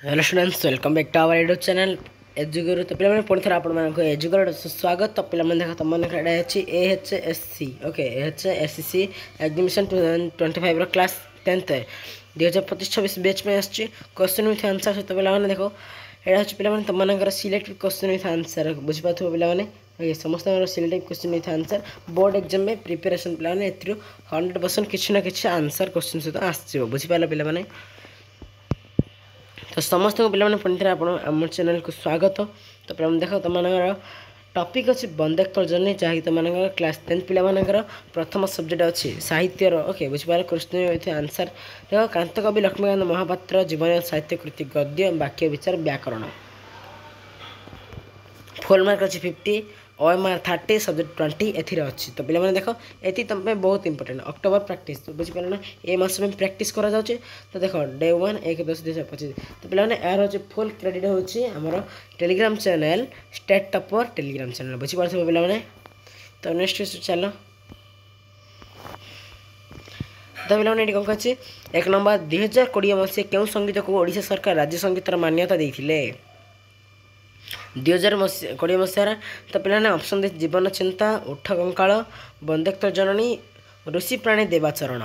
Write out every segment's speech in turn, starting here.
Hello students welcome back to our YouTube channel Eduguru. तो पे पुणी थोड़ा आप एजुगुर स्वागत। तो पे देख तुम AHSC okay AHSC admission 2025 class 10th 2025-26 batch में आसी क्वेश्चन विथ आंसर सहित पे देख यहाँ पे तुम सिलेक्टेड क्वेश्चन विथ आंसर बुझीपार पे समस्त selected question with answer board exam में प्रिपेरेसन पे 100% किसी ना कि आंसर क्वेश्चन सहित आसो बुझीपार पे। तो समस्त पे पुणी थे आम चैनल को स्वागत। तो पे देख तुम टॉपिक अच्छी बंदेक्तर जर्नी जहाँकि तुम क्लास 10th पे प्रथम सब्जेक्ट अच्छी साहित्यर ओके बुझीपार क्वेश्चन विथ आंसर देख कांत कवि लक्ष्मीकांत महापात्र जीवन साहित्य कृति गद्य वाक्य विचार व्याकरण फुल मार्क अच्छी 50 OMR 30 सब्जेक्ट 20 एथि अच्छी। तो पे देख ये तुम बहुत इंपोर्टेंट अक्टोबर प्रैक्टिस तो बुझीपार ना ये मास में प्रैक्टिस करा जाउछि। तो देख डे 1 1/10/2025 तो पे यार हूँ फुल क्रेडिट होमर Telegram channel state topper Telegram channel बुझीपार पे। तो नेक्स्ट चलो तो पे कौन कही 1 नंबर 2020 मसीहा क्यों संगीत को ओडिशा सरकार राज्य संगीतर मान्यता देते 2020 मसीहार। तो पे ऑप्शन दे जीवन चिंता उठ कंकाल बंदेक्तर जननी ऋषि प्राणी देवाचरण।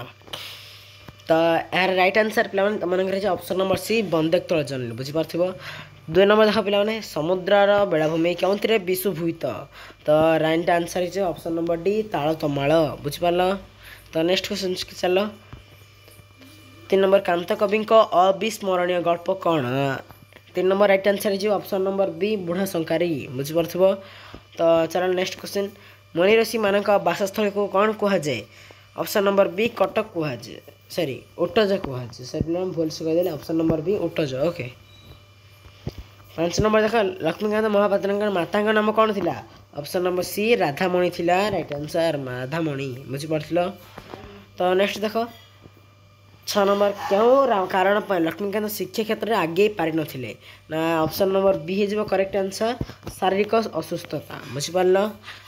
तो यार राइट आंसर पे तुम ऑप्शन नंबर सी बंदेक्तर जननी बुझीपार। 2 नंबर देख पे समुद्र बेलाभूमि क्यों विश्वभूत। तो right answer option number D ताल तमाल बुझीपार। तो नेक्स्ट क्वेश्चन चलो 3 नंबर कांत कवि अविस्मरणीय गल्प कौन। 3 नंबर राइट आंसर है ऑप्शन नंबर बी बुढ़ा शंकारी बुझीपार। तो चलो नेक्स्ट क्वेश्चन मणि ऋषि मान बासस्थल को कौन कहुए ऑप्शन नंबर बी कटक कहुए सॉरी ओटज कहुए सर भूल से कहीदे ऑप्शन नंबर बी ओटज ओके। 5 नंबर देख लक्ष्मीकांत महापात्र माता नाम कौन थी ऑप्शन नंबर सी राधामणि थी राइट आंसर राधामणि बुझीपार। तो नेक्स्ट देख 6 नंबर क्यों कारण लक्ष्मीकांत शिक्षा क्षेत्र में आगे पारि नथिले ना ऑप्शन नंबर बी हो करेक्ट आंसर शारीरिक असुस्थता बुझीपार।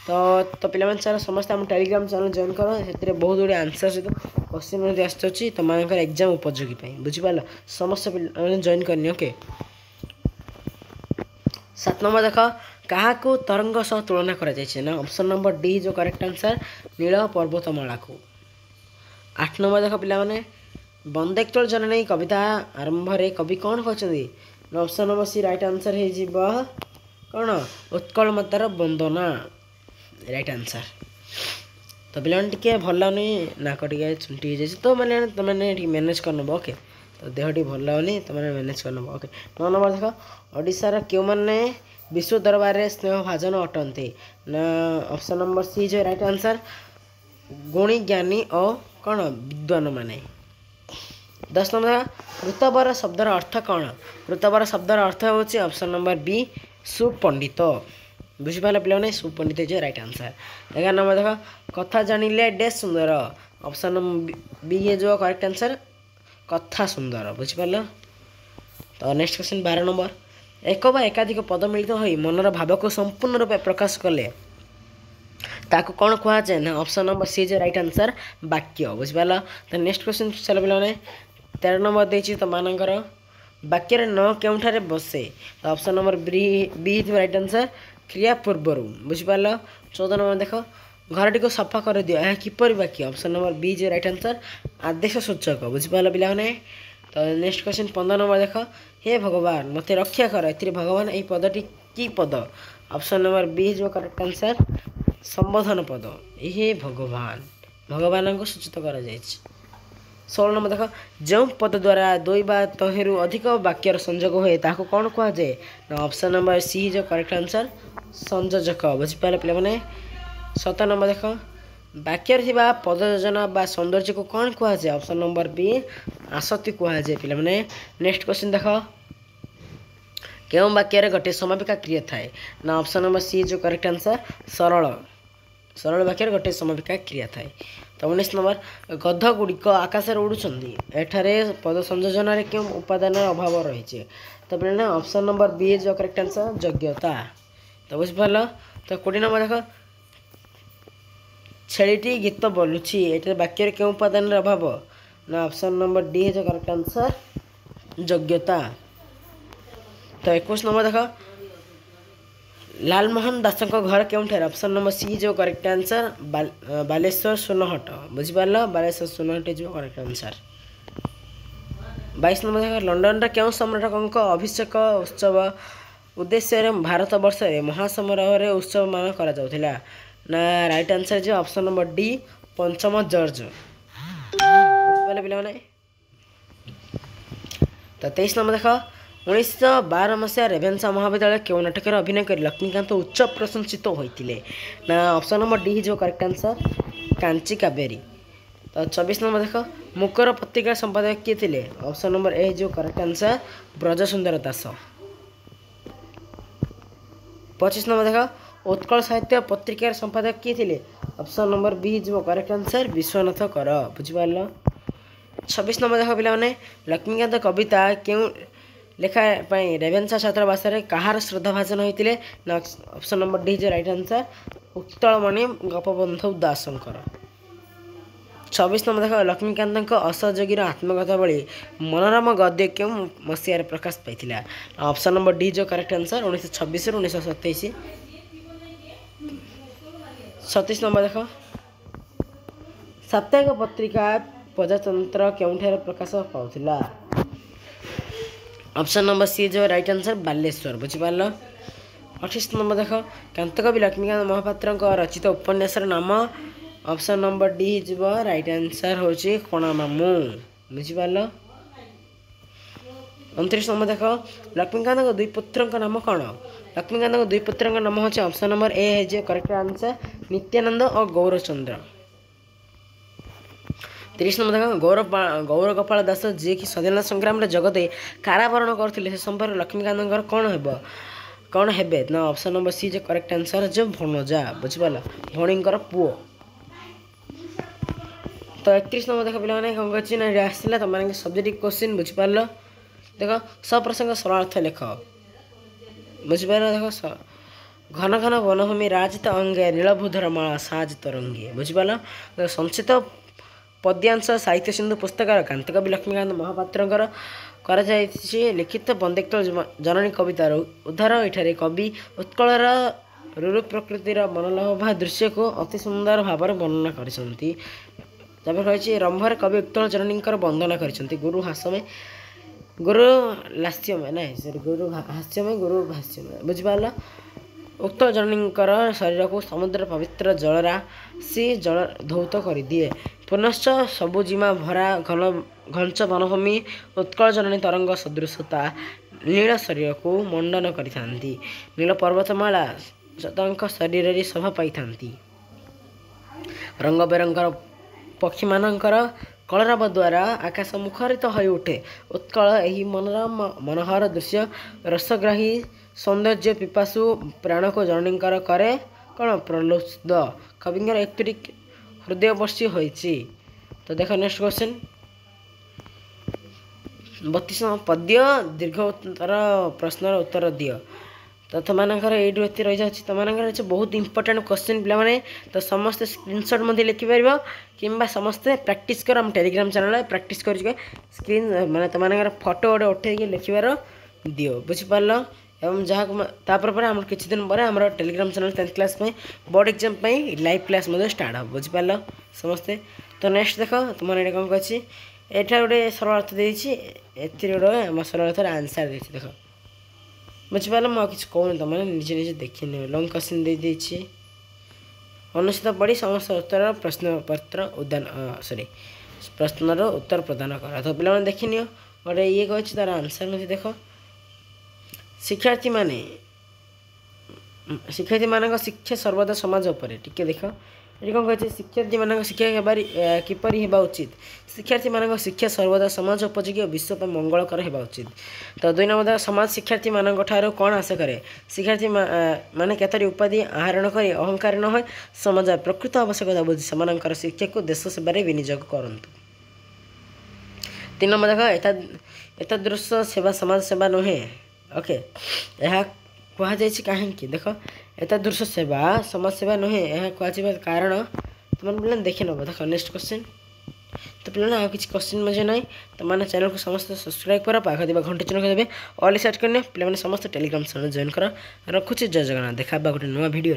तो पे चलो समस्त आम टेलीग्राम चैनल जॉइन कर से बहुत गुड़े आंसर सहित क्वेश्चन आसूँ तुम एग्जाम उपयोगी बुझीपार समस्त जॉइन करनी ओके। 7 नंबर देख क्या तरंग सह तुलना कर ऑप्शन नंबर डी जो करेक्ट आंसर नील पर्वतमाला को। 8 नंबर देख पे बंदेक्तर जननी कविता आरंभ में कवि कौन कहते option number C right answer हो कौन उत्कल मातार वंदना राइट आंसर। तो पे भल लगनी नाक टे छुंटी हो तो मैंने तुमने मैनेज कर नब ओके। तो देह टी भल लगनी तुमने मैनेज कर नब ओके। 9 नंबर देख ओडिशार क्यों मैंने विश्व दरबार में स्नेह भाजन अटंती ना ऑप्शन नंबर सी जो राइट आंसर गुणी ज्ञानी और कौन विद्वान माने। 10 नंबर ऋतवर शब्दर अर्थ कौन ऋतवर शब्दर अर्थ हूँ ऑप्शन नंबर बी सुपंडित बुझीपार पे सुपंडित जो राइट आंसर। 11 नंबर देख कथा जानिले डे सुंदर ऑप्शन नंबर बी है जो करेक्ट आंसर कथा सुंदर बुझीपार। तो नेक्स्ट क्वेश्चन 12 नंबर एक बा एकाधिक पद मिलित हो मनर भाव को संपूर्ण रूप प्रकाश कले ताको कौन कहुए ना ऑप्शन नंबर सी जो राइट आंसर वाक्य बुझीपार। तो नेक्स्ट क्वेश्चन चलो पे 13 नंबर देती तुम वाक्य न क्यों बसे तो option number B right answer क्रिया पूर्वर बुझीपार। 14 नंबर देख घर टी सफा कर दियो यह किपर वाक्य ऑप्शन नंबर बी जो राइट आंसर आदेश सूचक बुझीपार पे। तो नेक्स्ट क्वेश्चन 15 नंबर देख हे भगवान मत रक्षा कर ए भगवान यही पदटी की पद ऑप्शन नंबर बी जो करेक्ट आंसर संबोधन पद ये भगवान भगवान को सूचित कर 16 नंबर देख जो पद द्वारा 2 बा तहु अधिक वाक्यर संयोग हुए ताको कौन कहुए ना ऑप्शन नंबर सी जो करेक्ट आंसर संयोजक बुझीपार पे। 17 नंबर देख वाक्यर थी पद योजना बा सौंदर्य को कौन कहुए ऑप्शन नंबर बी आसक्ति कहुए पे। नेक्स्ट क्वेश्चन देख क्यों वाक्य गोटे समापिका क्रिया थाए ना ऑप्शन नंबर सी जो करेक्ट आंसर सरल सरल वाक्य गोटे समापिका क्रिया थाए। तो 19 नंबर गध गुड़िक आकाश उड़ुंट एठारे पद संयोजन क्यों उपादान अभाव रही तो पे ऑप्शन नंबर बी जो करेक्ट आंसर योग्यता। तो बुझिपार। तो 20 नंबर देख छेलीटी गीत बोलुची एठारे वाक्य क्यों उपादान अभाव ना ऑप्शन नंबर डी जो करेक्ट आंसर योग्यता। तो 21 नंबर देख लालमोहन दासଙ୍କ घर केउठे ऑप्शन नंबर सी जो करेक्ट आंसर बालेश्वर सोनहट बुझिपार बालेश्वर सोनहट जो करेक्ट आंसर 22 नंबर देख लंडन केउं सम्राटक अभिषेक उत्सव उद्देश्य भारत वर्ष में महासमारोह उत्सव मान करा जाउथिला ना राइट आंसर जो ऑप्शन नंबर डी पंचम जॉर्ज बुझिपारे पिला माने तो 23 नंबर देख 1912 मसीहा रेभेन्सा महाविद्यालय केउं नाटक अभिनय कर लक्ष्मीकांत उच्च प्रशंसित होते ना ऑप्शन नंबर डी जो करेक्ट आंसर कांची कावेरी तो 24 नंबर देख मुकर पत्रिका संपादक किए थे ऑप्शन नंबर ए जो करेक्ट आंसर ब्रजसुंदर दास 25 नंबर देख उत्कल साहित्य पत्रिकार संपादक किए थे ऑप्शन नंबर बी जो करेक्ट आंसर विश्वनाथ कर बुझिपार 26 नंबर देख पे लक्ष्मीकांत कविता क्यों लेखा रेभेन्सा छात्रावास कहार श्रद्धाभाजन होते ऑप्शन नंबर डी जो राइट आंसर उत्कलमणि गोपबंधु दासंकर 26 नंबर देख लक्ष्मीकांत असहयोगी आत्मकथा बड़ी मनोरम गद्य क्यों मसीह प्रकाश पाई ऑप्शन नंबर डी जो करेक्ट आंसर 1926 1927 37 नंबर देख साप्ताहिक पत्रिका प्रजातंत्र केउठार प्रकाश पाउथिला ऑप्शन नंबर सी जो राइट आंसर बालेश्वर बुझिपार 28 नंबर देख कांतकवि लक्ष्मीकांत महापात्र रचित उपन्यासर नाम ऑप्शन नंबर डी जीव राइट आंसर होची कोणा मामू बुझिपार 29 नंबर देख लक्ष्मीकांत दुई पुत्र नाम कौन लक्ष्मीकांत दुई पुत्र नाम होची ऑप्शन नंबर ए है जो करेक्ट आंसर नित्यानंद और गौरचंद्र 30 नंबर देख गौर गोपाल दास जी कि स्वाधीनता संग्राम जगते कारावरण करते संपर्क लक्ष्मीकांत कौन हेबे ना ऑप्शन नंबर सी जो करेक्ट आंसर जो भणजा बुझिपार भणींकर पुओ तो 31 नंबर देख पे कौन कर आसला तुम मैंने सब्जेक्टिव क्वेश्चन बुझिपार देख सप्रसंग सरलार्थ लेख बुझिपार देख घन घन वनभूमि राजित अंगे नीलभूधर माला साज तरंगे बुझिपार संक्षिप्त पद्यांश साहित्य सिंधु पुस्तकार कांतकवि लक्ष्मीकांत महापात्र करा लिखित बंदेक्तल जननी कवितार उद्धार एठारे कवि उत्कलर रुरु प्रकृतिर मनलोभा दृश्य को अति सुंदर भाव वर्णना करछंती रही रंभर कवि उत्कल जननी वंदना करछंती गुरु हास्यमय गुरु लास्यमय ना गुरु हास्यमय गुरु भाष्यमय बुझिपार उक्त जननीकर शरीर को समुद्र पवित्र जलरा सी जल धौत कर दिए पुनश्च सबुजिमा भरा घंच वनभूमि उत्कल जननी तरंग सदृशता नील शरीर को मंडन करती नील पर्वतमाला शरीर में शोभा पाई रंग बेरंगर पक्षी मानकर कलरव द्वारा आकाश मुखरित हो उठे उत्कल यही मनोरम मनोहर दृश्य रसग्राही सौंदर्य पिपासु प्राण को जननी करे कौन प्रलोचित कविंर एक हृदयवर्षी होइछि तो देख नेक्स्ट क्वेश्चन 32 पद्य दीर्घ उत्तर प्रश्नर उत्तर दियो तो तुमकर ये रही जाए तुमकर बहुत इंपोर्टेंट क्वेश्चन पे तो समस्ते स्क्रीनशॉट मध्य लिखिपर कि समस्ते प्रैक्टिस कर हम टेलीग्राम चैनल प्रैक्टिस कर स्क्रीन माने तुमकर फोटो गोटे उठे लिखार दियो बुझिपार एवं जहाँ तापर आम किसी दिन पर आम Telegram channel 10th class board exam live class start हो बुझिपार समस्ते तो नेक्स्ट देख तुम ये कौन कही एटा गोटे सरल अर्थ देती गोटे आम सरल अर्थर आंसर देती देख बुझिपार मुझे किसी कहूनी तुम निजे निजे देखने लंग क्वेश्चन देती अनुचित पढ़ी समस्त उत्तर प्रश्नपत्र उद्यान सॉरी प्रश्नर उत्तर प्रदान कर तो पे देखनी गोटे ये कही तार आंसर मुझे देख शिक्षार्थी मान शिक्षा सर्वदा समाज उपर टिके देख ये कौन कही शिक्षार्थी मान शिक्षा किपर होगा उचित शिक्षार्थी मान शिक्षा सर्वदा समाज उपयोगी और विश्व मंगलकर होगा उचित तो 2 नंबर समाज शिक्षार्थी मान कौन आशा करे शिक्षार्थी माने केतरी उपाधि आहरण कर अहंकार न हो समाज प्रकृत आवश्यकता बुझी से शिक्षा को देश सेवार विनियोग करंतु 3 नंबर देख एतदृश सेवा समाज सेवा नुहे ओके यह कहुई कहीं देख एतदृश सेवा समाज सेवा नुहे यह कह कारण तुम पे देखी नब देख नेक्स्ट क्वेश्चन तो पे आ किसी क्वेश्चन मजे ना तो मैंने चैनल को समस्त सब्सक्राइब कर पाख देवा घंटे चिन्ह देवे ऑल सेट करने पे समस्त टेलीग्राम चैनल जॉइन कर रखुच्छे जय जगन्नाथ देखा गोटे नुआ भिडियो।